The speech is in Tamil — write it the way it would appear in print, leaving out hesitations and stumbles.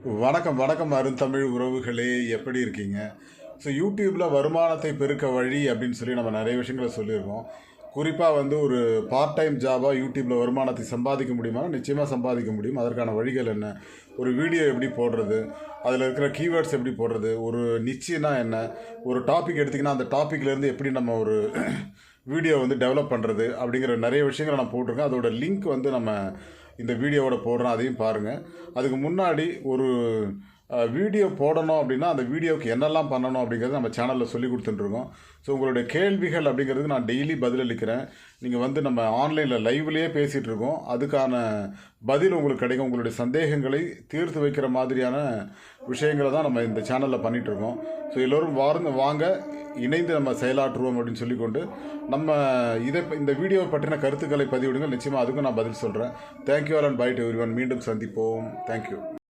வணக்கம் வணக்கம் அருந்தமிழ் உறவுகளே, எப்படி இருக்கீங்க? ஸோ யூடியூப்பில் வருமானத்தை பெருக்க வழி அப்படின்னு சொல்லி நம்ம நிறைய விஷயங்களை சொல்லியிருக்கோம். குறிப்பாக ஒரு பார்ட் டைம் ஜாபாக யூடியூப்பில் வருமானத்தை சம்பாதிக்க முடியுமா? நிச்சயமாக சம்பாதிக்க முடியும். அதற்கான வழிகள் என்ன? ஒரு வீடியோ எப்படி போடுறது, அதில் இருக்கிற கீவேர்ட்ஸ் எப்படி போடுறது, ஒரு நிச்சயம்னா என்ன, ஒரு டாபிக் எடுத்திங்கன்னா அந்த டாப்பிக்லேருந்து எப்படி நம்ம ஒரு வீடியோ டெவலப் பண்ணுறது அப்படிங்கிற நிறைய விஷயங்களை நான் போட்டிருக்கேன். அதோட லிங்க் நம்ம இந்த வீடியோவோட போடுறேன், அதையும் பாருங்கள். அதுக்கு முன்னாடி ஒரு வீடியோ போடணும் அப்படின்னா அந்த வீடியோவுக்கு என்னெல்லாம் பண்ணணும் அப்படிங்கிறது நம்ம சேனலில் சொல்லி கொடுத்துட்டுருக்கோம். ஸோ உங்களுடைய கேள்விகள் அப்படிங்கிறதுக்கு நான் டெய்லி பதிலளிக்கிறேன். நீங்கள் நம்ம ஆன்லைனில் லைவ்லேயே பேசிகிட்டு இருக்கோம். அதுக்கான பதில் உங்களுக்கு கிடைக்கும். உங்களுடைய சந்தேகங்களை தீர்த்து வைக்கிற மாதிரியான விஷயங்களை தான் நம்ம இந்த சேனலில் பண்ணிகிட்ருக்கோம். ஸோ எல்லோரும் வாங்க இணைந்து நம்ம செயலாற்றுவோம் அப்படின்னு சொல்லிக்கொண்டு நம்ம இந்த வீடியோவை பற்றின கருத்துக்களை பதிவிடுங்கள். நிச்சயமாக அதுக்கும் நான் பதில் சொல்கிறேன். Thank you all and bye to everyone. மீண்டும் சந்திப்போம். தேங்க்யூ.